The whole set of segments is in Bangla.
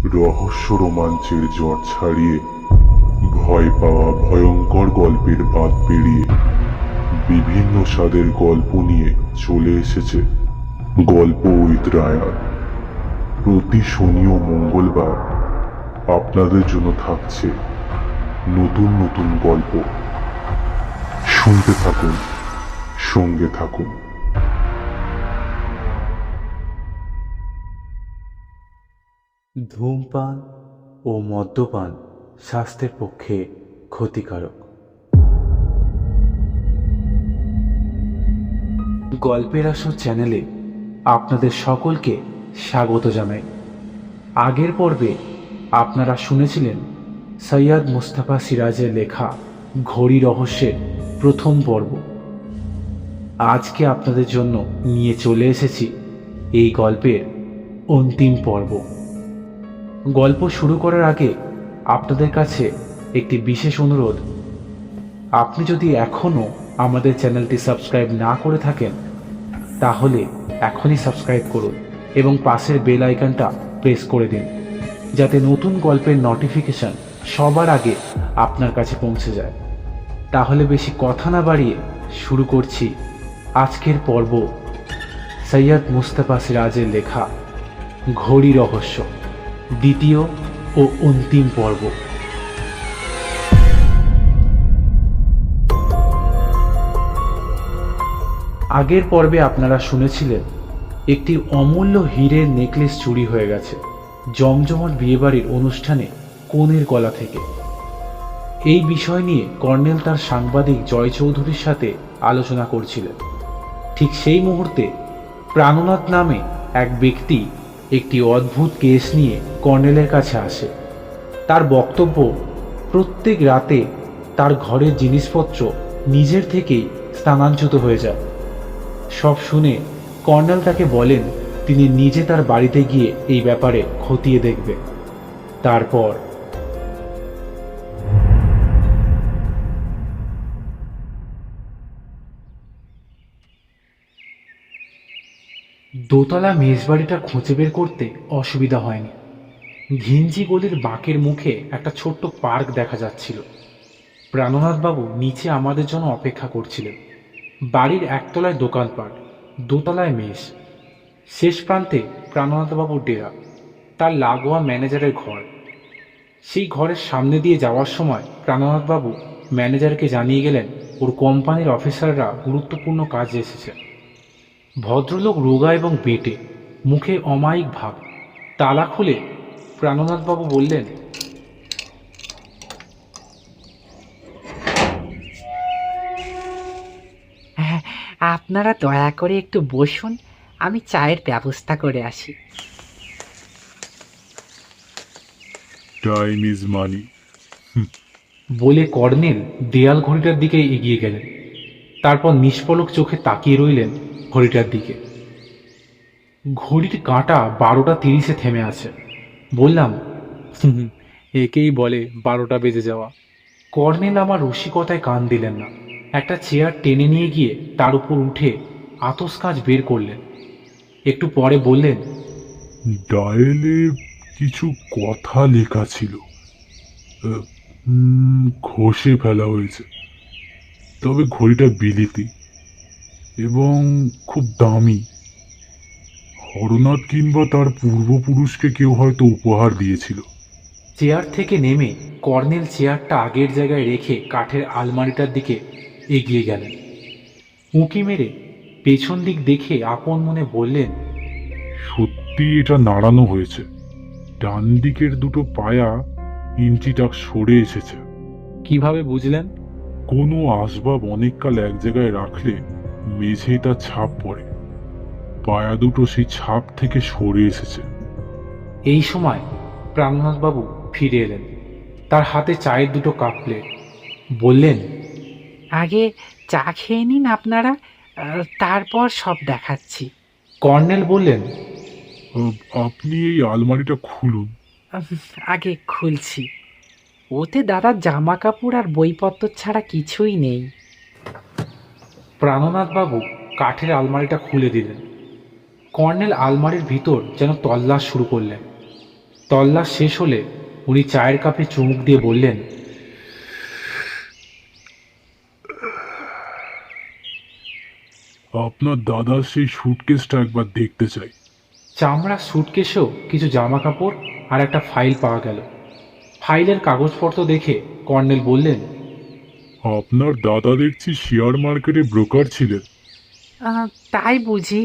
রহস্য রোমাঞ্চের জ্বর ছাড়িয়ে, ভয় পাওয়া ভয়ঙ্কর গল্পের বাঁধ পেরিয়ে বিভিন্ন স্বাদের গল্প নিয়ে চলে এসেছে গল্প উইথ রায়ান। প্রতি শনি ও মঙ্গলবার আপনাদের জন্য থাকছে নতুন নতুন গল্প। শুনতে থাকুন, সঙ্গে থাকুন। ধূমপান ও মদ্যপান স্বাস্থ্যের পক্ষে ক্ষতিকারক। গল্পের আসর চ্যানেলে আপনাদের সকলকে স্বাগত জানাই। আগের পর্বে আপনারা শুনেছিলেন সৈয়দ মুস্তাফা সিরাজের লেখা ঘড়ি রহস্যের প্রথম পর্ব। আজকে আপনাদের জন্য নিয়ে চলে এসেছি এই গল্পের অন্তিম পর্ব। গল্প শুরু করার আগে আপনাদের কাছে একটি বিশেষ অনুরোধ। আপনি যদি এখনও আমাদের চ্যানেলটি সাবস্ক্রাইব না করে থাকেন তাহলে এখনই সাবস্ক্রাইব করুন এবং পাশের বেল আইকনটা প্রেস করে দিন, যাতে নতুন গল্পের নোটিফিকেশন সবার আগে আপনার কাছে পৌঁছে যায়। তাহলে বেশি কথা না বাড়িয়ে শুরু করছি আজকের পর্ব, সৈয়দ মুস্তাফা সিরাজের লেখা ঘড়ি রহস্য, দ্বিতীয় ও অন্তিম পর্ব। আগের পর্বে আপনারা শুনেছিলেন একটি অমূল্য হীরের নেকলেস চুরি হয়ে গেছে জমজমাট বিয়েবাড়ির অনুষ্ঠানে কনের গলা থেকে। এই বিষয় নিয়ে কর্নেল তার সাংবাদিক জয় চৌধুরীর সাথে আলোচনা করছিলেন। ঠিক সেই মুহূর্তে প্রাণনাথ নামে এক ব্যক্তি একটি অদ্ভুত কেস নিয়ে কর্নেলের কাছে আসে। তার বক্তব্য, প্রত্যেক রাতে তার ঘরের জিনিসপত্র নিজের থেকেই স্থানান্তরিত হয়ে যায়। সব শুনে কর্নেল তাকে বলেন তিনি নিজে তার বাড়িতে গিয়ে এই ব্যাপারে খতিয়ে দেখবে। তারপর দোতলা মেজবাড়িটা খুঁজে বের করতে অসুবিধা হয়নি। ঘিঞ্জি গলির বাঁকের মুখে একটা ছোট্ট পার্ক দেখা যাচ্ছিল। প্রাণনাথবাবু নিচে আমাদের জন্য অপেক্ষা করছিলেন। বাড়ির একতলায় দোকানপাট, দোতলায় মেস, শেষ প্রান্তে প্রাণনাথবাবুর ডেরা, তার লাগোয়া ম্যানেজারের ঘর। সেই ঘরের সামনে দিয়ে যাওয়ার সময় প্রাণনাথবাবু ম্যানেজারকে জানিয়ে গেলেন ওর কোম্পানির অফিসাররা গুরুত্বপূর্ণ কাজে এসেছে। ভদ্রলোক রোগা এবং বেঁটে, মুখে অমায়িক ভাব। তালা খুলে প্রাণনাথবাবু বললেন, আপনারা দয়া করে একটু বসুন, আমি চায়ের ব্যবস্থা করে আসি। টাইম ইজ মানি বলে কর্নেল দেয়াল ঘড়িটার দিকে এগিয়ে গেলেন। তারপর নিষ্পলক চোখে তাকিয়ে রইলেন ঘড়িটার দিকে। ঘড়ির কাঁটা 12:30 থেমে আছে। বললাম, একেই বলে 12টা বেজে যাওয়া। কর্নেল আমার রসিকতায় কান দিলেন না। একটা চেয়ার টেনে নিয়ে গিয়ে তার উপর উঠে আতস কাঁচ বের করলেন। একটু পরে বললেন, ডায়েলে কিছু কথা লেখা ছিল, ঘষে ফেলা হয়েছে। তবে ঘড়িটা বিলিতি এবং খুব দামি। হরনাথ কিংবা তার পূর্বপুরুষকে কেউ হয়তো উপহার দিয়েছিল। চেয়ার থেকে নেমে কর্নেল চেয়ারটা আগের জায়গায় রেখে কাঠের আলমারিটার দিকে এগিয়ে গেলেন। উঁকি মেরে পেছন দিক দেখে আপন মনে বললেন, সত্যি এটা নাড়ানো হয়েছে। ডান দিকের দুটো পায়া ইঞ্চিটাক সরে এসেছে। কিভাবে বুঝলেন? কোনো আসবাব অনেককাল এক জায়গায় রাখলে মেঝেই তার ছাপ পড়ে। পায়া দুটো সেই ছাপ থেকে সরে এসেছে। এই সময় প্রাণনাথবাবু ফিরে এলেন। তার হাতে চায়ের দুটো কাপ প্লেট। বললেন, আগে চা খেয়ে নিন আপনারা, তারপর সব দেখাচ্ছি। কর্নেল বললেন, আপনি এই আলমারিটা খুলুন। আগে খুলছি। ওতে দাদার জামা কাপড় আর বইপত্র ছাড়া কিছুই নেই। প্রাণনাথবাবু কাঠের আলমারিটা খুলে দিলেন। কর্নেল আলমারির ভিতর যেন তল্লাশ শুরু করলেন। তল্লাশ শেষ হলে উনি চায়ের কাপে চুমুক দিয়ে বললেন, আপনার দাদার সেই সুটকেসটা একবার দেখতে চাই। চামড়ার সুটকেসেও কিছু জামা কাপড় আর একটা ফাইল পাওয়া গেল। ফাইলের কাগজপত্র দেখে কর্নেল বললেন, আপনার দাদা দেখছি শেয়ার মার্কেটে ব্রোকার ছিলেন। তাই বুঝি?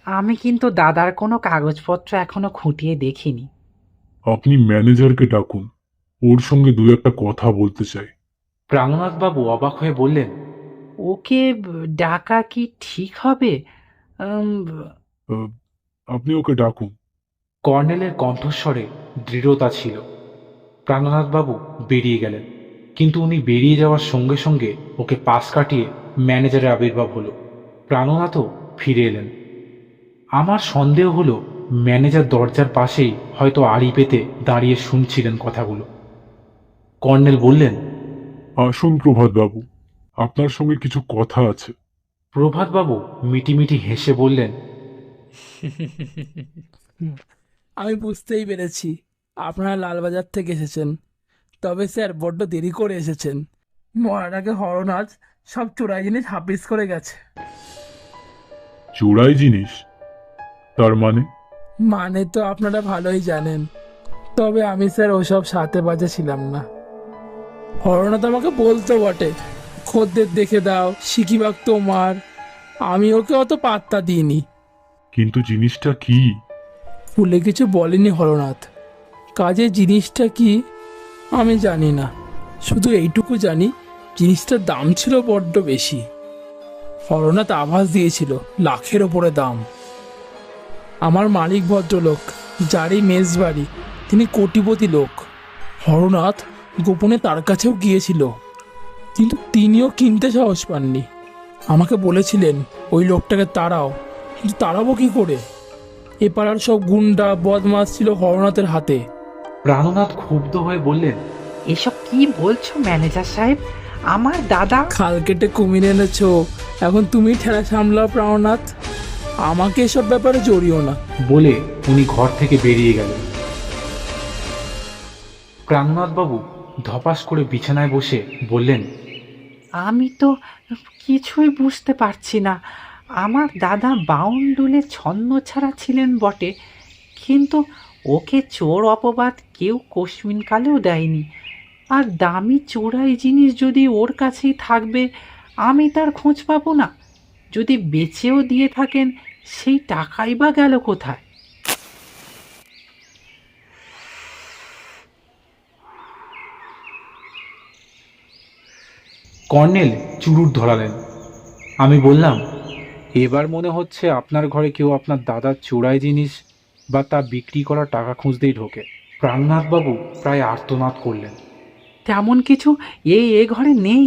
আমি কিন্তু দাদার কোনো কাগজপত্র এখনো খুঁটিয়ে দেখিনি। আপনি ম্যানেজারকে ডাকুন, ওর সঙ্গে দু একটা কথা বলতে চাই। প্রাণনাথবাবু অবাক হয়ে বললেন, ওকে ডাকা কি ঠিক হবে? আহ, আপনি ওকে ডাকুন। কর্নেলের কণ্ঠস্বরে দৃঢ়তা ছিল। প্রাণনাথবাবু বেরিয়ে গেলেন, কিন্তু উনি বেরিয়ে যাওয়ার সঙ্গে সঙ্গে ওকে পাশ কাটিয়ে ম্যানেজারের আবির্ভাব হলো। প্রাণনাথও ফিরে এলেন। আমার সন্দেহ হলো ম্যানেজার দরজার পাশেই হয়তো আড়ি পেতে দাঁড়িয়ে শুনছিলেন কথাগুলো। কর্নেল বললেন, আসুন প্রভাতবাবু, আপনার সঙ্গে কিছু কথা আছে। প্রভাতবাবু মিটিমিটি হেসে বললেন, আমি বুঝতেই পেরেছি আপনারা লালবাজার থেকে এসেছেন। তবে স্যার বড্ড দেরি করে এসেছেন। মরার আগে হরনাথ সব চোরাই জিনিস হাফিজ করে গেছে। চোরাই জিনিস? তার মানে? মানে তো আপনারা ভালোই জানেন, তবে আমি স্যার ওসব সাথে বাজে ছিলাম না। হরনাথ আমাকে বলতো বটে, খদ্দের দেখে দাও, সিকিবাগ তোমার। আমি ওকে অত পাত্তা দিইনি। কিন্তু জিনিসটা কি? খুলে কিছু বলেনি হরনাথ। কাজে জিনিসটা কি আমি জানি না, শুধু এইটুকু জানি জিনিসটার দাম ছিল বড্ড বেশি। হরনাথ আভাস দিয়েছিল লাখের ওপরে দাম। আমার মালিক ভদ্রলোক, যারই মেজ বাড়ি, তিনি কোটিপতি লোক। হরনাথ গোপনে তার কাছেও গিয়েছিল, কিন্তু তিনিও কিনতে সাহস পাননি। আমাকে বলেছিলেন ওই লোকটাকে তাড়াও, কিন্তু তাড়াবো কি করে? এ পাড়ার সব গুন্ডা বদমাস ছিল হরনাথের হাতে। প্রাণনাথ ক্ষুব্ধ হয়ে বললেন, এসব কি বলছো ম্যানেজার সাহেব? আমার দাদা। খাল কেটে কুমির এনেছো, এখন তুমি ঠেলা সামলাও প্রাণনাথ। আমাকে এসব ব্যাপারে জড়িও না। বলে উনি ঘর থেকে বেরিয়ে গেলেন। প্রাণনাথবাবু ধপাস করে বিছানায় বসে বললেন, আমি তো কিছুই বুঝতে পারছি না। আমার দাদা বাউন্ডুলে ছন্ন ছাড়া ছিলেন বটে, কিন্তু ওকে চোর অপবাদ কেউ কোশ্মিনকালেও দেয়নি। আর দামি চোরাই জিনিস যদি ওর কাছেই থাকবে, আমি তার খোঁজ পাবো না। যদি বেচেও দিয়ে থাকেন, সেই টাকাই বা গেল কোথায়? কর্নেল চুরুট ধরালেন। আমি বললাম, এবার মনে হচ্ছে আপনার ঘরে কেউ আপনার দাদার চোরাই জিনিস বা তা বিক্রি করা টাকা খুঁজতেই ঢোকে। প্রাণনাথবাবু প্রায় আর্তনাদ করলেন। তেমন কিছু এ ঘরে নেই।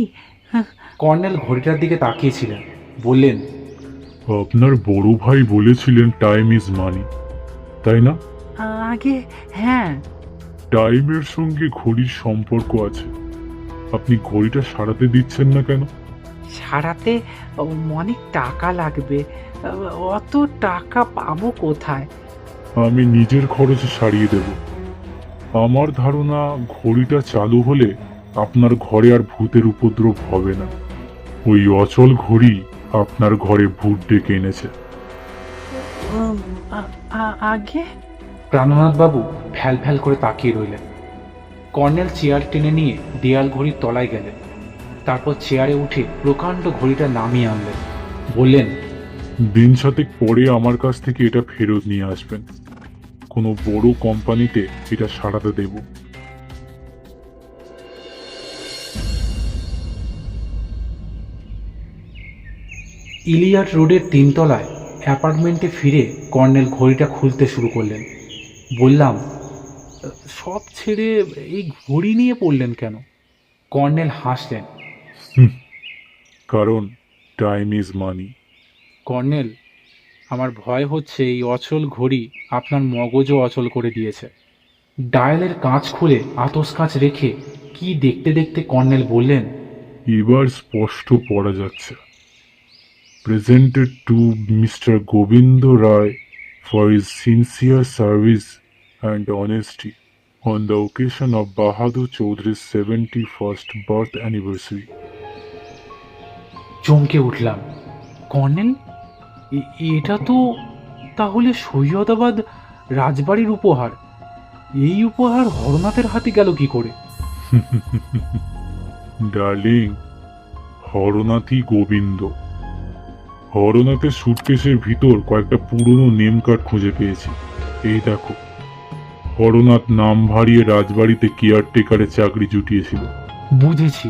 কর্নেল ঘড়িটার দিকে তাকিয়েছিলেন, বললেন, আপনার বড় ভাই বলেছিলেন টাইম ইজ মানি, তাই না? আগে হ্যাঁ। টাইমের সঙ্গে ঘড়ির সম্পর্ক আছে। আপনি ঘড়িটা সারাতে দিচ্ছেন না কেন? সারাতে অনেক টাকা লাগবে। অত টাকা পাবো কোথায়? আমি নিজের খরচে সারিয়ে দেব। আমার ধারণা ঘড়িটা চালু হলে আপনার ঘরে আর ভূতের উপদ্রব হবে না। ওই অচল ঘড়ি আপনার ঘরে ভূত ডেকে এনেছে। আগে প্রাণনাথবাবু ফ্যাল ফ্যাল করে তাকিয়ে রইলেন। কর্নেল চেয়ার টেনে নিয়ে দেয়াল ঘড়ির তলায় গেলেন। তারপর চেয়ারে উঠে প্রকাণ্ড ঘড়িটা নামিয়ে আনলেন। বললেন, দিন সাতেক পরে আমার কাছ থেকে এটা ফেরত নিয়ে আসবেন। কোনো বড় কোম্পানিতে এটা সারাতে দেব। ইলিয়াট রোডের 3 তলায় অ্যাপার্টমেন্টে ফিরে কর্নেল ঘড়িটা খুলতে শুরু করলেন। বললাম, সব ছেড়ে এই ঘড়ি নিয়ে পড়লেন কেন? কর্নেল হাসলেন। কারণ টাইম ইজ মানি। কর্নেল, আমার ভয় হচ্ছে এই অচল ঘড়ি আপনার মগজও অচল করে দিয়েছে। ডায়ালের কাঁচ খুলে আতস কাঁচ রেখে কি দেখতে দেখতে কর্নেল বললেন, এবার স্পষ্ট পড়া যাচ্ছে। Presented to mister Gobinda Roy for his sincere service and honesty. on the occasion of Bahadur Chaudhary's 71st birth anniversary. চমকে উঠলাম। কর্নেল, এটা তো তাহলে সৈয়দাবাদ রাজবাড়ির উপহার। এই উপহার হরনাথের হাতে গেল কি করে? ডার্লিং, হরনাথই গোবিন্দ। হরনাথের সুটকেসের ভিতর কয়েকটা পুরনো নেম কার্ড খুঁজে পেয়েছি। এই দেখো, হরনাথ নাম ভারিয়ে রাজবাড়িতে কেয়ারটেকারের চাকরি জুটিয়েছিল। বুঝেছি,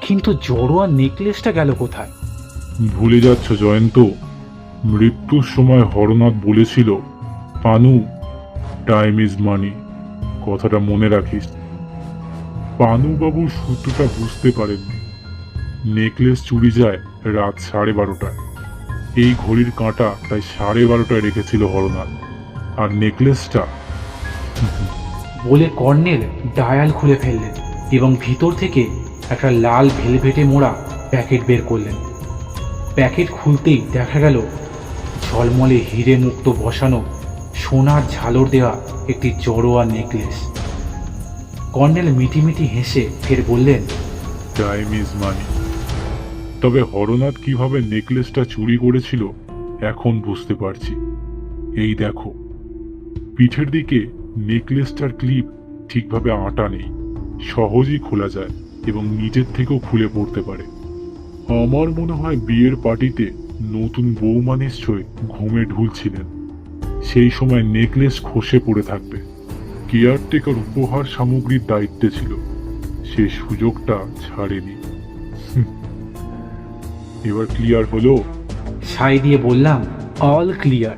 কিন্তু জড়োয়া নেকলেসটা গেল কোথায়? ভুলে যাচ্ছ জয়ন্ত, মৃত্যুর সময় হরনাথ বলেছিল, পানু, টাইম ইজ মানি। কথাটা মনে রাখিস। পানুবাবু সূত্রটা বুঝতে পারেননি। নেকলেস চুরি যায় রাত 12:30টায়। এই ঘড়ির কাঁটা তাই 12:30টায় রেখেছিল হরনাথ, আর নেকলেসটা বলে কর্নেল ডায়াল খুলে ফেললেন এবং ভিতর থেকে একটা লাল ভেলভেটে মোড়া প্যাকেট বের করলেন। প্যাকেট খুলতেই দেখা গেল ঝলমলে হিরে মুক্ত বসানো সোনার ঝালর দেওয়া একটি জড়োয়া নেকলেস। কর্নেল মিটিমিটি হেসে ফের বললেন, টাইম ইজ মানি। তবে হরনাথ কিভাবে নেকলেসটা চুরি করেছিল এখন বুঝতে পারছি। এই দেখো, পিঠের দিকে নেকলেসটার ক্লিপ ঠিকভাবে আঁটা নেই, সহজেই খোলা যায় এবং নিজের থেকেও খুলে পড়তে পারে। আমার মনে হয় বিয়ের পার্টিতে নতুন বৌমা নিশ্চয় ঘুমে ঢুলছিলেন, সেই সময় নেকলেস খসে পড়ে থাকবে। কেয়ারটেকার উপহার সামগ্রীর দায়িত্বে ছিল, সে সুযোগটা ছাড়েনি। এবার ক্লিয়ার হলো? সাই দিয়ে বললাম, all clear,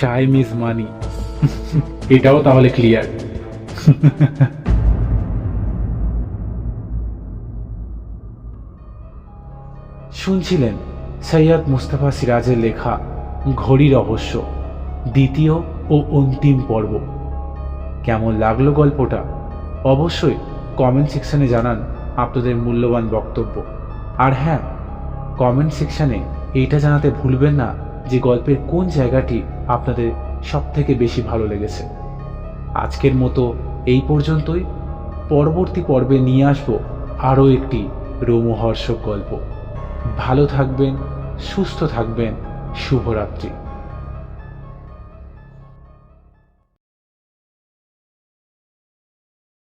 time is money. এটাও তাহলে ক্লিয়ার। শুনছিলেন সৈয়দ মুস্তাফা সিরাজের লেখা ঘড়ি রহস্য দ্বিতীয় ও অন্তিম পর্ব। কেমন লাগলো গল্পটা অবশ্যই কমেন্ট সেকশনে জানান আপনাদের মূল্যবান বক্তব্য। আর হ্যাঁ, কমেন্ট সেকশনে এইটা জানাতে ভুলবেন না যে গল্পের কোন জায়গাটি আপনাদের সব থেকে বেশি ভালো লেগেছে। আজকের মতো এই পর্যন্তই। পরবর্তী পর্বে নিয়ে আসব আরও একটি রোমহর্ষক গল্প। ভালো থাকবেন, সুস্থ থাকবেন। শুভরাত্রি।